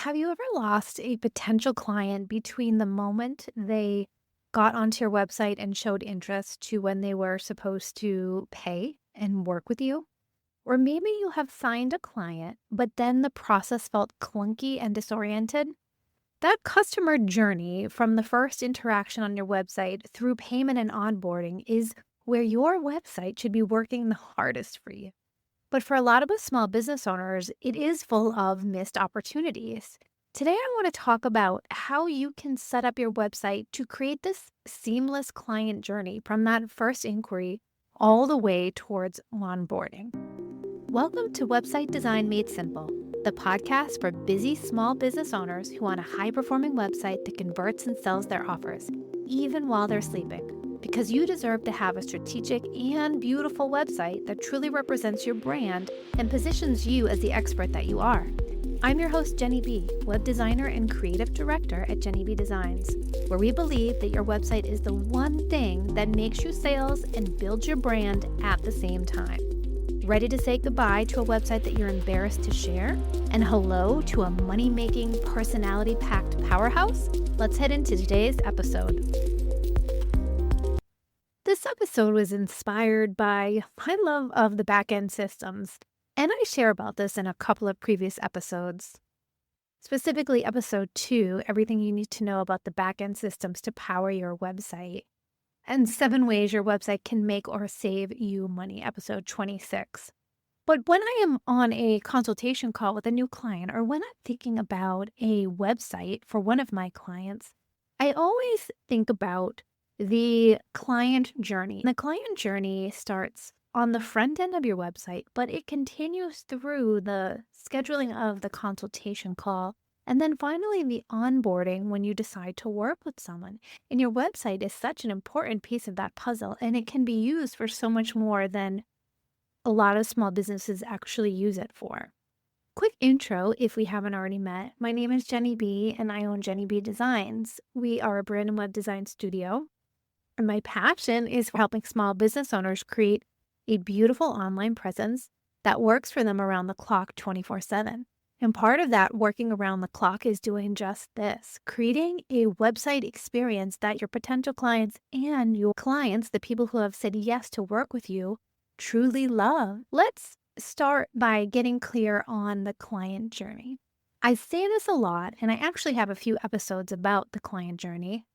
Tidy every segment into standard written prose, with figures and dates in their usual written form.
Have you ever lost a potential client between the moment they got onto your website and showed interest to when they were supposed to pay and work with you? Or maybe you have signed a client, but then the process felt clunky and disoriented. That customer journey from the first interaction on your website through payment and onboarding is where your website should be working the hardest for you. But for a lot of us small business owners, it is full of missed opportunities. Today, I want to talk about how you can set up your website to create this seamless client journey from that first inquiry all the way towards onboarding. Welcome to Website Design Made Simple, the podcast for busy small business owners who want a high performing website that converts and sells their offers, even while they're sleeping. Because you deserve to have a strategic and beautiful website that truly represents your brand and positions you as the expert that you are. I'm your host, Jenny B, web designer and creative director at Jenny B Designs, where we believe that your website is the one thing that makes you sales and builds your brand at the same time. Ready to say goodbye to a website that you're embarrassed to share? And hello to a money-making, personality-packed powerhouse? Let's head into today's episode. This episode was inspired by my love of the back-end systems, and I share about this in a couple of previous episodes. Specifically, episode 2, Everything You Need to Know About the Back-End Systems to Power Your Website, and 7 Ways Your Website Can Make or Save You Money, episode 26. But when I am on a consultation call with a new client, or when I'm thinking about a website for one of my clients, I always think about the client journey. The client journey starts on the front end of your website, but it continues through the scheduling of the consultation call. And then finally, the onboarding when you decide to work with someone. And your website is such an important piece of that puzzle, and it can be used for so much more than a lot of small businesses actually use it for. Quick intro if we haven't already met. My name is Jenny B, and I own Jenny B Designs. We are a brand and web design studio, and my passion is for helping small business owners create a beautiful online presence that works for them around the clock 24/7. And part of that working around the clock is doing just this, creating a website experience that your potential clients and your clients, the people who have said yes to work with you, truly love. Let's start by getting clear on the client journey. I say this a lot, and I actually have a few episodes about the client journey.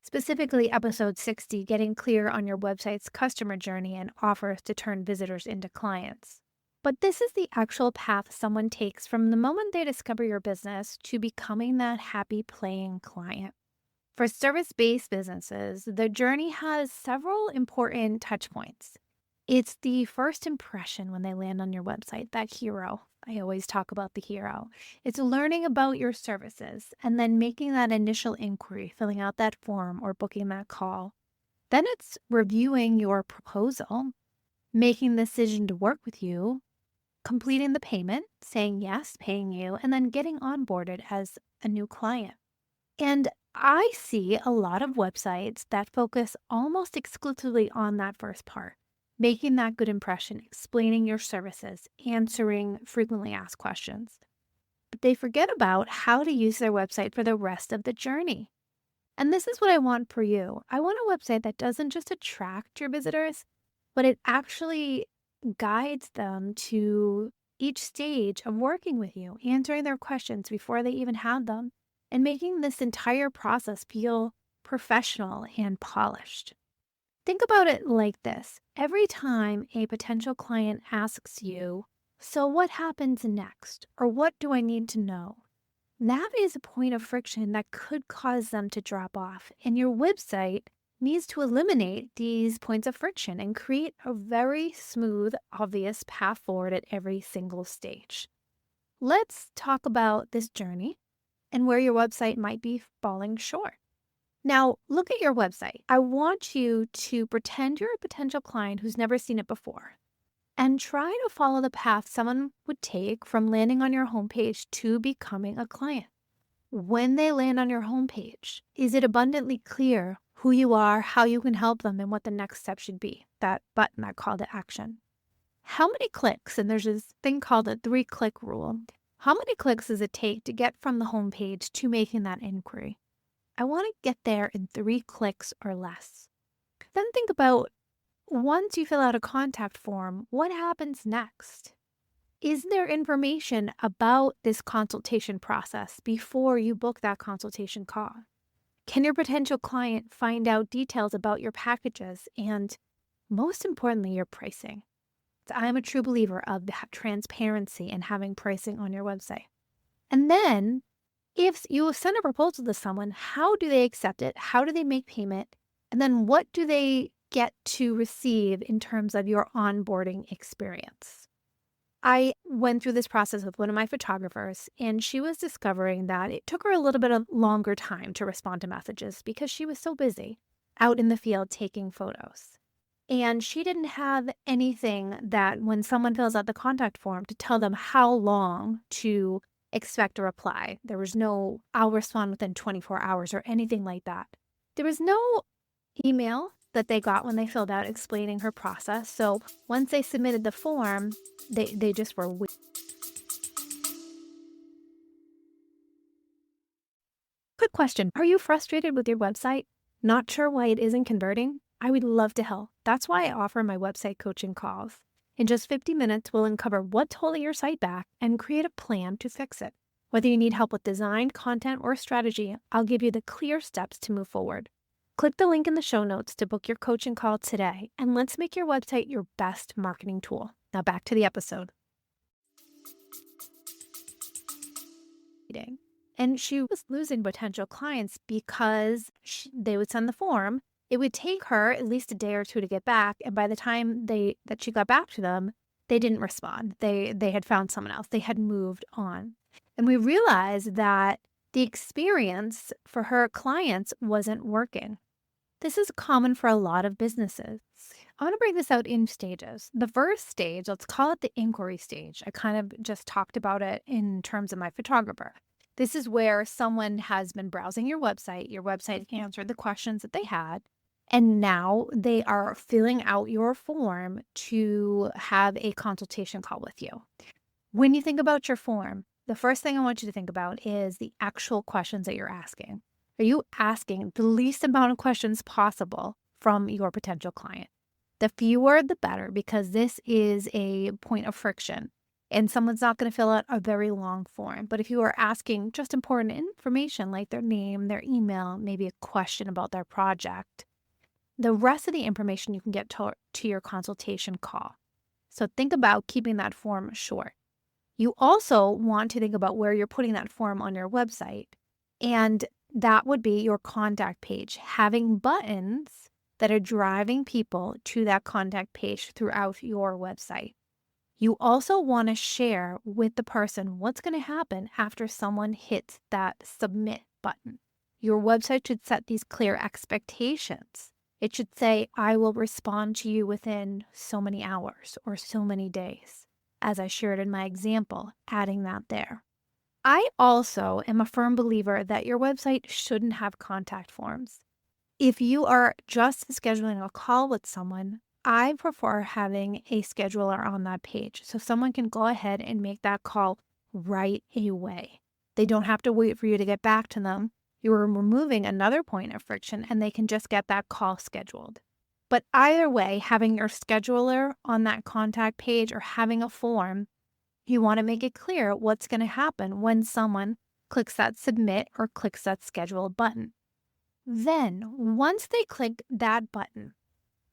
Specifically, episode 60, Getting Clear on Your Website's Customer Journey and Offers to Turn Visitors into Clients. But this is the actual path someone takes from the moment they discover your business to becoming that happy paying client. For service-based businesses, the journey has several important touch points. It's the first impression when they land on your website, that hero. I always talk about the hero. It's learning about your services and then making that initial inquiry, filling out that form or booking that call. Then it's reviewing your proposal, making the decision to work with you, completing the payment, saying yes, paying you, and then getting onboarded as a new client. And I see a lot of websites that focus almost exclusively on that first part, making that good impression, explaining your services, answering frequently asked questions. But they forget about how to use their website for the rest of the journey. And this is what I want for you. I want a website that doesn't just attract your visitors, but it actually guides them to each stage of working with you, answering their questions before they even have them, and making this entire process feel professional and polished. Think about it like this. Every time a potential client asks you, "So what happens next?" or "What do I need to know?" that is a point of friction that could cause them to drop off. And your website needs to eliminate these points of friction and create a very smooth, obvious path forward at every single stage. Let's talk about this journey and where your website might be falling short. Now, look at your website. I want you to pretend you're a potential client who's never seen it before and try to follow the path someone would take from landing on your homepage to becoming a client. When they land on your homepage, is it abundantly clear who you are, how you can help them, and what the next step should be? That button, that call to action. How many clicks, and there's this thing called a 3-click rule. How many clicks does it take to get from the homepage to making that inquiry? I want to get there in 3 clicks or less. Then think about once you fill out a contact form, what happens next? Is there information about this consultation process before you book that consultation call? Can your potential client find out details about your packages and, most importantly, your pricing? I am a true believer of transparency and having pricing on your website. And then, if you send a proposal to someone, how do they accept it? How do they make payment? And then what do they get to receive in terms of your onboarding experience? I went through this process with one of my photographers, and she was discovering that it took her a little bit of longer time to respond to messages because she was so busy out in the field taking photos. And she didn't have anything that when someone fills out the contact form to tell them how long to expect a reply. There was no, I'll respond within 24 hours or anything like that. There was no email that they got when they filled out explaining her process. So once they submitted the form, they just were. Quick question. Are you frustrated with your website? Not sure why it isn't converting? I would love to help. That's why I offer my website coaching calls. In just 50 minutes, we'll uncover what's holding your site back and create a plan to fix it. Whether you need help with design, content, or strategy, I'll give you the clear steps to move forward. Click the link in the show notes to book your coaching call today, and let's make your website your best marketing tool. Now back to the episode. And she was losing potential clients because they would send the form. It would take her at least a day or two to get back. And by the time that she got back to them, they didn't respond. They had found someone else. They had moved on. And we realized that the experience for her clients wasn't working. This is common for a lot of businesses. I want to break this out in stages. The first stage, let's call it the inquiry stage. I kind of just talked about it in terms of my photographer. This is where someone has been browsing your website answered the questions that they had, and now they are filling out your form to have a consultation call with you. When you think about your form, the first thing I want you to think about is the actual questions that you're asking. Are you asking the least amount of questions possible from your potential client? The fewer, the better, because this is a point of friction. And someone's not going to fill out a very long form. But if you are asking just important information like their name, their email, maybe a question about their project, the rest of the information you can get to your consultation call. So think about keeping that form short. You also want to think about where you're putting that form on your website. And that would be your contact page, having buttons that are driving people to that contact page throughout your website. You also want to share with the person what's going to happen after someone hits that submit button. Your website should set these clear expectations. It should say, I will respond to you within so many hours or so many days, as I shared in my example, adding that there. I also am a firm believer that your website shouldn't have contact forms. If you are just scheduling a call with someone, I prefer having a scheduler on that page so someone can go ahead and make that call right away. They don't have to wait for you to get back to them. You are removing another point of friction and they can just get that call scheduled. But either way, having your scheduler on that contact page or having a form, you want to make it clear what's going to happen when someone clicks that submit or clicks that schedule button. Then, once they click that button,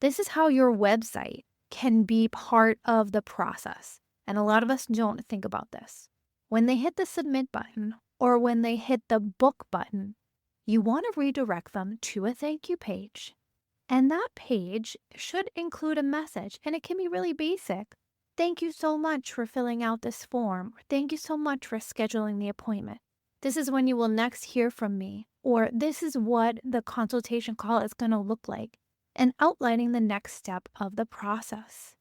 this is how your website can be part of the process. And a lot of us don't think about this. When they hit the submit button or when they hit the book button, you want to redirect them to a thank you page. And that page should include a message, and it can be really basic. Thank you so much for filling out this form. Or thank you so much for scheduling the appointment. This is when you will next hear from me. Or this is what the consultation call is going to look like, and outlining the next step of the process.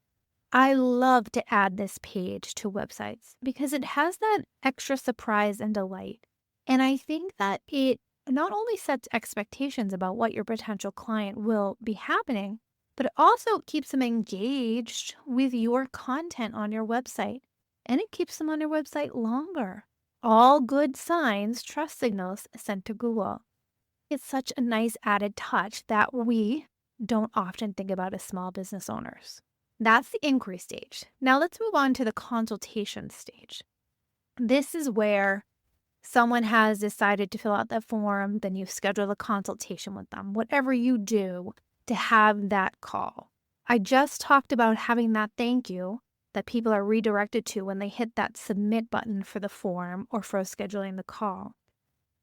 I love to add this page to websites because it has that extra surprise and delight. And I think that it not only sets expectations about what your potential client will be happening, but it also keeps them engaged with your content on your website. And it keeps them on your website longer. All good signs, trust signals sent to Google. It's such a nice added touch that we don't often think about as small business owners. That's the inquiry stage. Now let's move on to the consultation stage. This is where someone has decided to fill out that form, then you schedule a consultation with them, whatever you do to have that call. I just talked about having that thank you that people are redirected to when they hit that submit button for the form or for scheduling the call.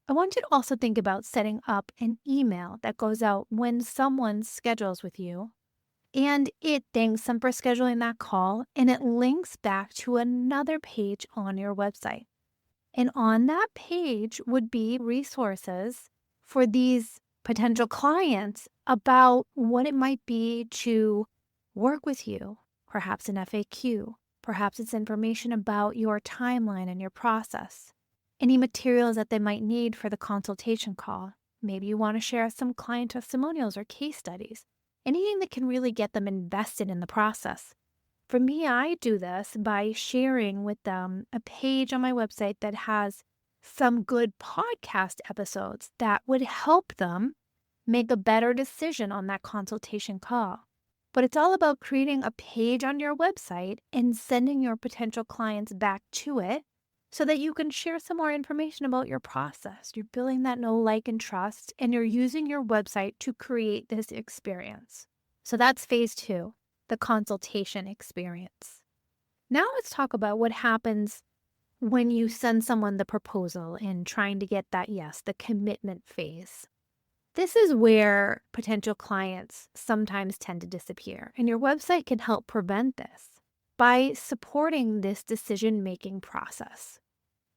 I want you to also think about setting up an email that goes out when someone schedules with you, and it thanks them for scheduling that call, and it links back to another page on your website. And on that page would be resources for these potential clients about what it might be to work with you, perhaps an FAQ, perhaps it's information about your timeline and your process, any materials that they might need for the consultation call. Maybe you want to share some client testimonials or case studies, anything that can really get them invested in the process. For me, I do this by sharing with them a page on my website that has some good podcast episodes that would help them make a better decision on that consultation call. But it's all about creating a page on your website and sending your potential clients back to it so that you can share some more information about your process. You're building that know, like, and trust, and you're using your website to create this experience. So that's phase 2. The consultation experience. Now let's talk about what happens when you send someone the proposal and trying to get that yes, the commitment phase. This is where potential clients sometimes tend to disappear, and your website can help prevent this by supporting this decision-making process.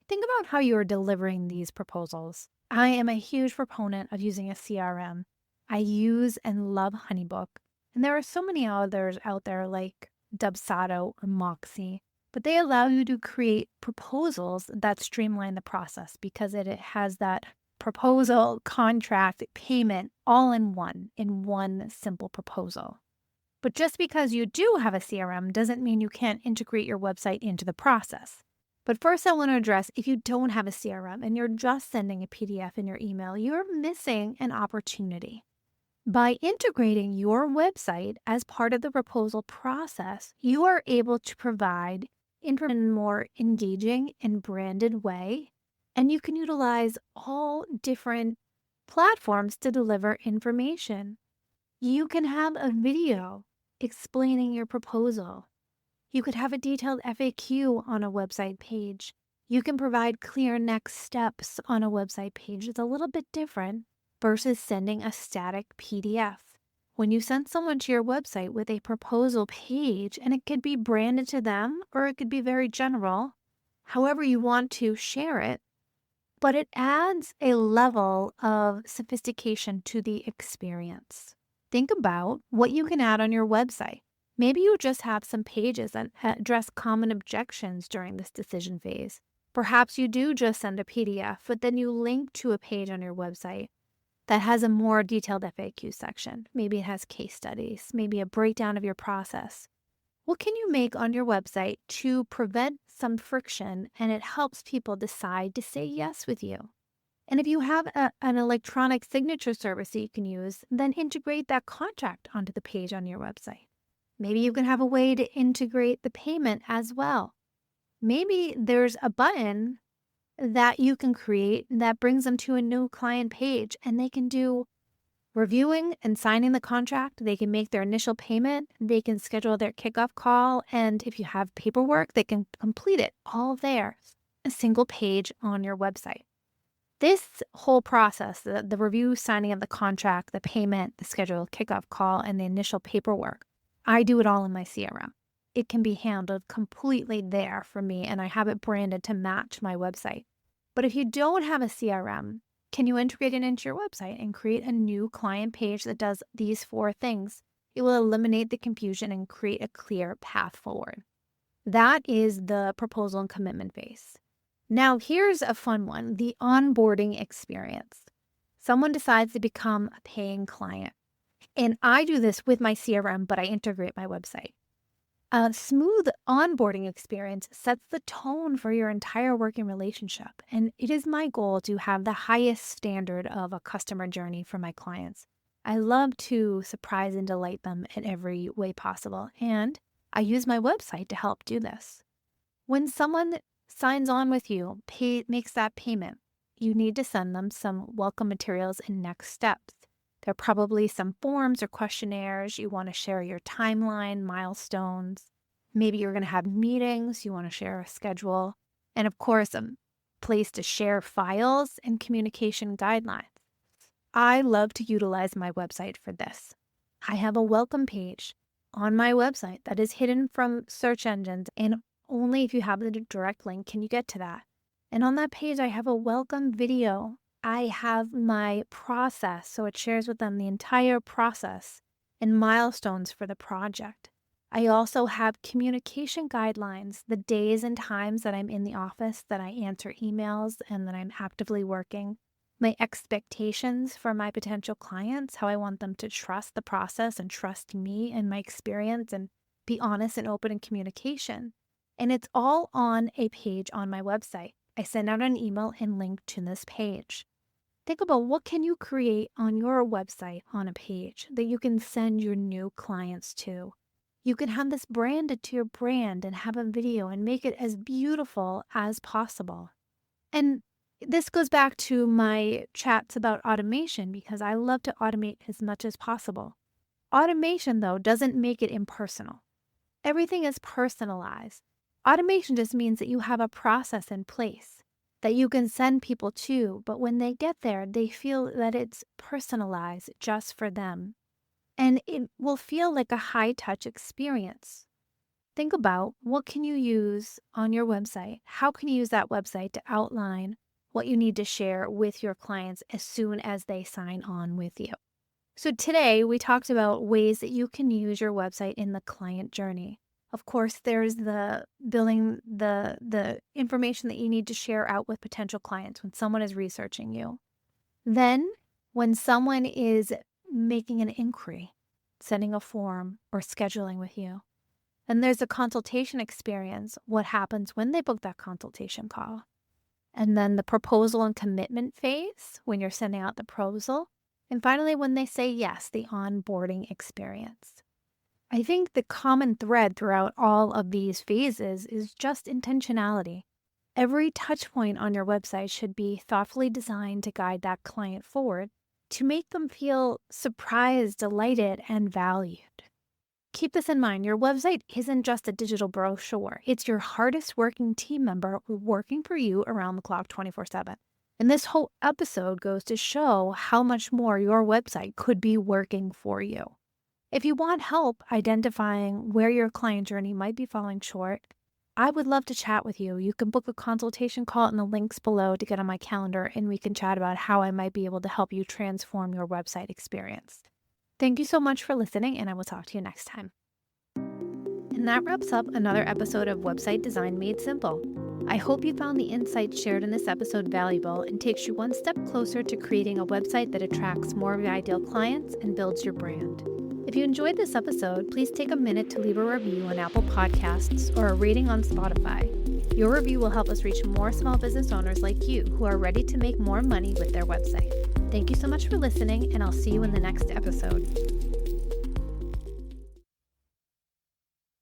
Think about how you are delivering these proposals. I am a huge proponent of using a CRM. I use and love HoneyBook. And there are so many others out there like Dubsado or Moxie, but they allow you to create proposals that streamline the process because it has that proposal, contract, payment all in one simple proposal. But just because you do have a CRM doesn't mean you can't integrate your website into the process. But first, I want to address if you don't have a CRM and you're just sending a PDF in your email, you're missing an opportunity. By integrating your website as part of the proposal process, you are able to provide information in a more engaging and branded way, and you can utilize all different platforms to deliver information. You can have a video explaining your proposal. You could have a detailed FAQ on a website page. You can provide clear next steps on a website page. It's a little bit different versus sending a static PDF. When you send someone to your website with a proposal page, and it could be branded to them or it could be very general, however you want to share it, but it adds a level of sophistication to the experience. Think about what you can add on your website. Maybe you just have some pages that address common objections during this decision phase. Perhaps you do just send a PDF, but then you link to a page on your website that has a more detailed FAQ section. Maybe it has case studies, maybe a breakdown of your process. What can you make on your website to prevent some friction and it helps people decide to say yes with you? And if you have an electronic signature service that you can use, then integrate that contract onto the page on your website. Maybe you can have a way to integrate the payment as well. Maybe there's a button that you can create that brings them to a new client page and they can do reviewing and signing the contract. They can make their initial payment. They can schedule their kickoff call. And if you have paperwork, they can complete it all there, a single page on your website. This whole process, the review, signing of the contract, the payment, the scheduled kickoff call, and the initial paperwork, I do it all in my CRM. It can be handled completely there for me, and I have it branded to match my website. But if you don't have a CRM, can you integrate it into your website and create a new client page that does these 4 things? It will eliminate the confusion and create a clear path forward. That is the proposal and commitment phase. Now, here's a fun one, the onboarding experience. Someone decides to become a paying client. And I do this with my CRM, but I integrate my website. A smooth onboarding experience sets the tone for your entire working relationship, and it is my goal to have the highest standard of a customer journey for my clients. I love to surprise and delight them in every way possible, and I use my website to help do this. When someone signs on with you, makes that payment, you need to send them some welcome materials and next steps. There are probably some forms or questionnaires. You want to share your timeline, milestones. Maybe you're going to have meetings. You want to share a schedule. And of course, a place to share files and communication guidelines. I love to utilize my website for this. I have a welcome page on my website that is hidden from search engines, and only if you have the direct link can you get to that. And on that page, I have a welcome video. I have my process, so it shares with them the entire process and milestones for the project. I also have communication guidelines, the days and times that I'm in the office, that I answer emails, and that I'm actively working. My expectations for my potential clients, how I want them to trust the process and trust me and my experience and be honest and open in communication. And it's all on a page on my website. I send out an email and link to this page. Think about what can you create on your website on a page that you can send your new clients to. You can have this branded to your brand and have a video and make it as beautiful as possible. And this goes back to my chats about automation, because I love to automate as much as possible. Automation, though, doesn't make it impersonal. Everything is personalized. Automation just means that you have a process in place that you can send people to, but when they get there, they feel that it's personalized just for them. And it will feel like a high-touch experience. Think about what can you use on your website? How can you use that website to outline what you need to share with your clients as soon as they sign on with you? So today we talked about ways that you can use your website in the client journey. Of course, there's the billing, the information that you need to share out with potential clients when someone is researching you. Then when someone is making an inquiry, sending a form, or scheduling with you. Then there's a consultation experience, what happens when they book that consultation call. And then the proposal and commitment phase, when you're sending out the proposal. And finally, when they say yes, the onboarding experience. I think the common thread throughout all of these phases is just intentionality. Every touch point on your website should be thoughtfully designed to guide that client forward, to make them feel surprised, delighted, and valued. Keep this in mind. Your website isn't just a digital brochure. It's your hardest working team member working for you around the clock 24/7. And this whole episode goes to show how much more your website could be working for you. If you want help identifying where your client journey might be falling short, I would love to chat with you. You can book a consultation call in the links below to get on my calendar, and we can chat about how I might be able to help you transform your website experience. Thank you so much for listening, and I will talk to you next time. And that wraps up another episode of Website Design Made Simple. I hope you found the insights shared in this episode valuable and takes you one step closer to creating a website that attracts more of your ideal clients and builds your brand. If you enjoyed this episode, please take a minute to leave a review on Apple Podcasts or a rating on Spotify. Your review will help us reach more small business owners like you who are ready to make more money with their website. Thank you so much for listening, and I'll see you in the next episode.